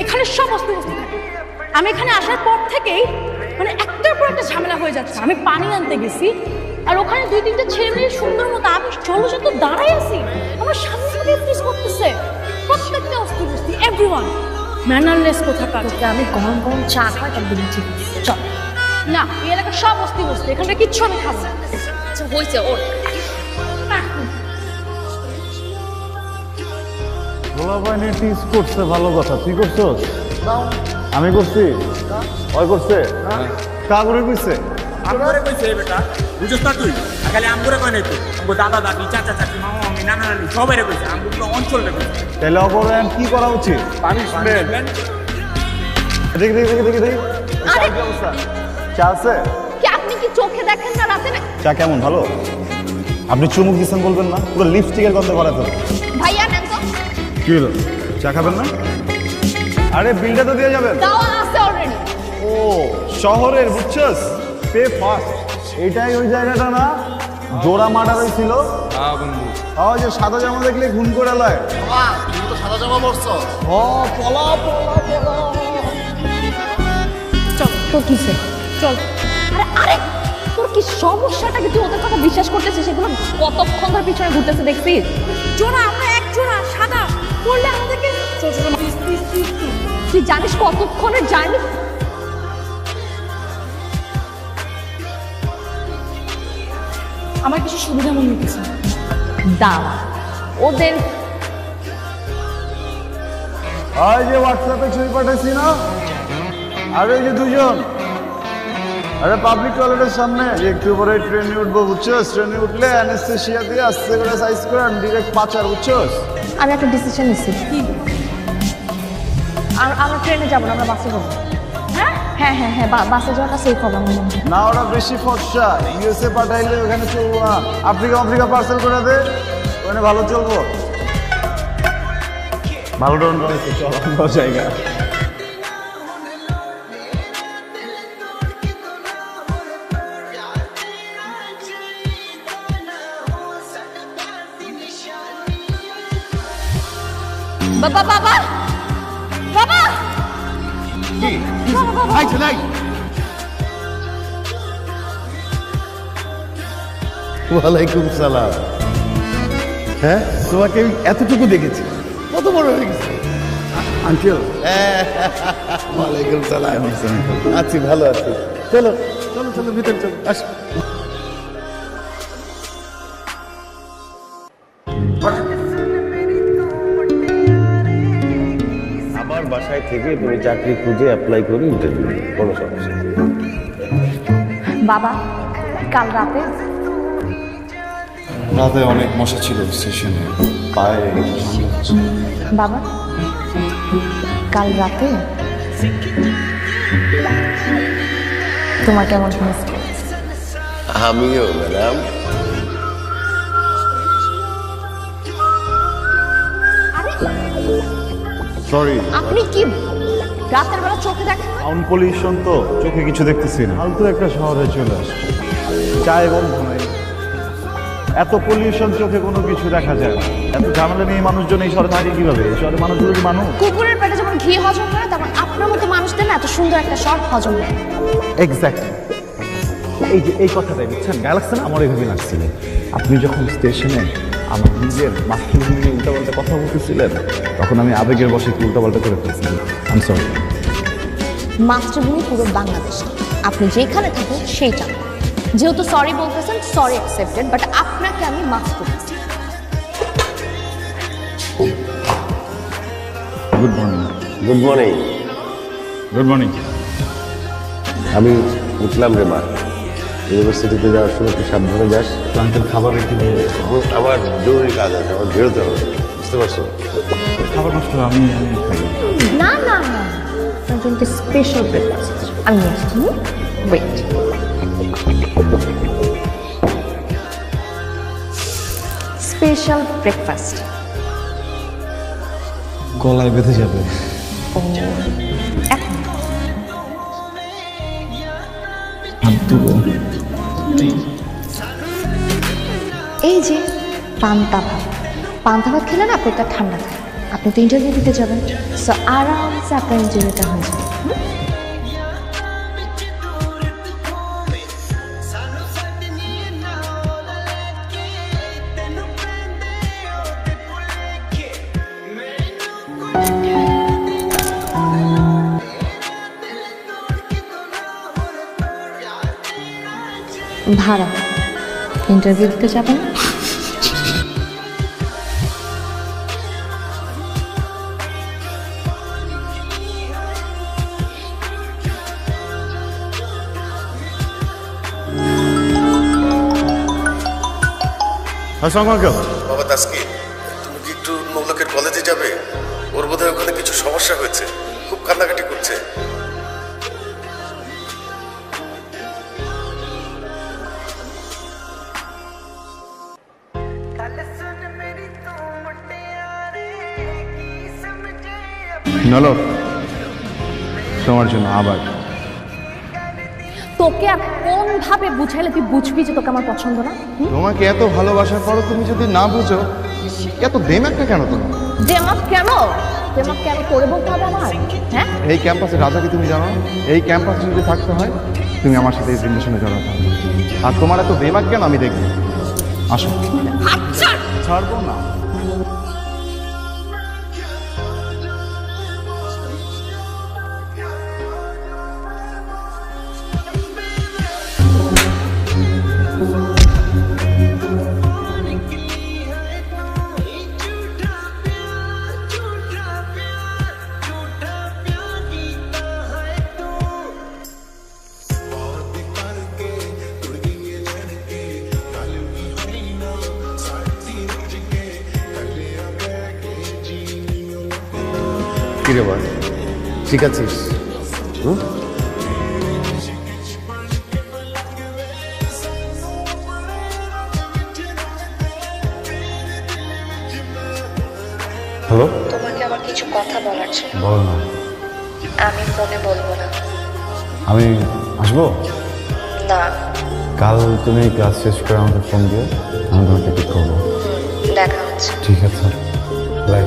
এখানে সব অস্তি বস্তি থাকে। আমি এখানে আসার পর থেকেই মানে একটার পর একটা ঝামেলা হয়ে যাচ্ছে। আমি পানি আনতে গেছি আর ওখানে দুই তিনটা ছেলে মেয়ে সুন্দর মতো আমি জলজত দাঁড়াই আছি, আমার সামনে থেকে ফিস করতেছে। প্রত্যেকটা অস্তি বস্তি, এভরিওয়ান ম্যানারলেস কোথাকার। আমি গরম গরম চা খাই তার দিন ঠিক চল। না, এই এলাকার সব অস্তি বস্তি, এখানটা কিচ্ছু আমি খাবো না। আচ্ছা হয়েছে ওর গোলাপাইনে টিস করছে, ভালো কথা। তুই করছস? আমি করছি, ওই করছে, কা করে কইছে? আমগরে কইছে বেটা, বুঝছ না তুই? খালি আমগরে কই নাই তুই, আমগো দাদা দাদি চাচা চাচি মামা মামি নানা নানি সবাইরে কইছে, আমগো পুরো অঞ্চলটা কইছে। তাহলে অপরায়ণ কি করা উচিত? পানিশমেন্ট। দেখি দেখি দেখি দেখি দেখি চার কি অবস্থা? চা আছে? কি আপনি কি চোখে দেখেন না রাতে? চা কেমন, ভালো? আপনি চুমুক দিচ্ছেন বলবেন না? পুরো লিপস্টিকের গন্ধ ভরা তো। ভাইয়া নেন তো। কি হলো, চা খাবেন না? আরে বিলটা তো দিয়ে যাবেন। দাও আছে অলরেডি। ও শহরের, বুঝছস, পে ফার্স্ট। এটাই ওই জায়গাটা না জোড়া মার্ডার হয়েছিল? হ্যাঁ বন্ধু। ওই যে সাদা জামা দেখলে ঘুম করে লয়। তুমি তো সাদা জামা পরছো। ও পলা পলা পলা। চল তোর কিসে চল। আরে আরে তোর কি সমস্যাটা কি? তুই ওদের কথা বিশ্বাস করতেছিস? সেগুলো কতক্ষণ ধরে পিছনে ঘুরতেছে দেখছিস? জোড়া আমরা এক জোড়া সাদা পড়লে আমাদেরকে ছোট ছোট তুই জানিস কতক্ষণের জার্নি? আমার কিছু সুবিধা মনে হচ্ছে। দাঁড়া ওদের ওই যে হোয়াটসঅ্যাপে ছবি পাঠাইছি না, আর ওই যে দুজন, আরে পাবলিক টয়লেটের সামনে একটু পরে ট্রেনে উঠবো, বুঝছস? ট্রেনে উঠলে অ্যানেস্থেশিয়া দিয়ে আস্তে করে সাইজ করে ডিরেক্ট পাচার, বুঝছস? আমি একটা ডিসিশন নিচ্ছি। আর আমরা ট্রেনে যাবো না, আমরা বাসে যাবো। হ্যাঁ হ্যাঁ হ্যাঁ হ্যাঁ বাসে যাওয়াটা সেফ হবে আমার মনে হয়। না ওরা বেশি ফর্সা, ইউএসএ পাঠাইলে ওখানে চলবো না, আফ্রিকা পার্সেল করে দে, ওখানে ভালো চলবো। ভালো ডন রয়েছে, চল অন্য জায়গা। বাবা বাবা বাবা ওয়ালাইকুম সালাম। হ্যাঁ, তোমাকে আমি এতটুকু দেখেছি, কত বড় হয়ে গেছে। আঙ্কেল ওয়ালাইকুম সালাম। আছি, ভালো আছি। চলো চলো চলো ভিতরে চলো, আস। আমার বাসায় থেকে তুমি চাকরি খুঁজে অ্যাপ্লাই করে ইন্টারভিউ কোনো সমস্যা নেই। বাবা কাল রাতে রাতে অনেক মশা ছিল স্টেশনে, পায়ে ঠান্ডা হচ্ছে। বাবা কাল রাতে তোমার কেমন মিস করছি। আমিও ম্যাডাম। সরি, আপনি কি রাতের বেলা চোখে দেখেন? সাউন্ড পলিউশন তো, চোখে কিছু দেখতেছি না। ফালতু একটা শহরে চলে আসে, চায় বন্ধ নাই, এত পলিউশন, চোখে কোনো কিছু দেখা যায় না। এত ঝামেলা নিয়ে মানুষজন এই শহরে থাকে কিভাবে? এই শহরে মানুষগুলো কি মানুষ? কুকুরের পেটে যেমন ঘি হজম করে তেমন আপনার মতো মানুষদের না এত সুন্দর একটা শর্ট হজম হয়। এক্স্যাক্টলি, এই যে এই কথাটাই বুঝছেন, গ্যালাক্সি না আমার এইভাবে লাগছিল। আপনি যখন স্টেশনে আমার নিজের মাতৃভূমি নিয়ে উল্টাপাল্টা কথা বলতেছিলেন, তখন আমি আবেগের বশে একটু উল্টাপাল্টা করে ফেলছিলাম। I am sorry. মাতৃভূমি পুরো বাংলাদেশ, আপনি যেখানে থাকেন সেইটা। যেহেতু সরি বলতেছেন, সরি অ্যাকসেপ্টেড, বাট আপনাকে আমি মাফ করতেছি। Good morning. Good morning. Good morning. আমি উঠলাম রে মা, ইউনিভার্সিটিতে যাওয়ার সময় একটু সাবধানে যাস। আঙ্কেল খাবার একটু আমার জরুরি কাজ আছে, আমার বেরোতে হবে, বুঝতে পারছো? খাবার নষ্ট, আমি খাই। না না না, আপনার জন্য স্পেশাল ব্রেকফাস্ট আমি নিয়ে আসছি। Wait, special breakfast. গলায় বেঁধে যাবে। এই যে পান্তা ভাত, পান্তা ভাত খেলে না পেটটা ঠান্ডা থাকে। আপনি তো ইন্টারভিউ দিতে যাবেন, সো আরামসে আপনার ইন্টারভিউটা হয়ে যাবে। ভাড়া ইন্টারভিউ দিতে যাবেন? আসসালামু আলাইকুম। বাবা তাসকিন, তুমি কি একটু নৌলকের কলেজে যাবে? ওর বোধহয় ওখানে কিছু সমস্যা হয়েছে, খুব কান্নাকাটি করছে। নলক, তোমার জন্য আবার। তোকে আর কোন ভাবে বুঝাইলে তুই বুঝবি যে তোকে আমার পছন্দ না? তোমাকে এত ভালোবাসার পরও তুমি যদি না বুঝো, এত দেমাকটা কেন তোমার? দেমাক কেন? দেমাক কেন তোরে বলতে হবে আমার? হ্যাঁ, এই ক্যাম্পাসের রাজা কি তুমি জানো? এই ক্যাম্পাসে যদি থাকতে হয় তুমি আমার সাথে এই রিলেশনে জড়াতে হবে। আর তোমার এত দেমাক কেন আমি দেখি। আসো। আচ্ছা ছাড়বো না। কিরে বল, ঠিক আছিস? হ্যালো, তোমাকে আমার কিছু কথা বলার ছিল, বলো না। আমি ফোনে বলবো না। আমি আসবো। না, কাল তুমি ক্লাস শেষ করে আমাকে ফোন দিও, আমি তোমাকে পিক করবো। দেখা হচ্ছে। ঠিক আছে, বাই।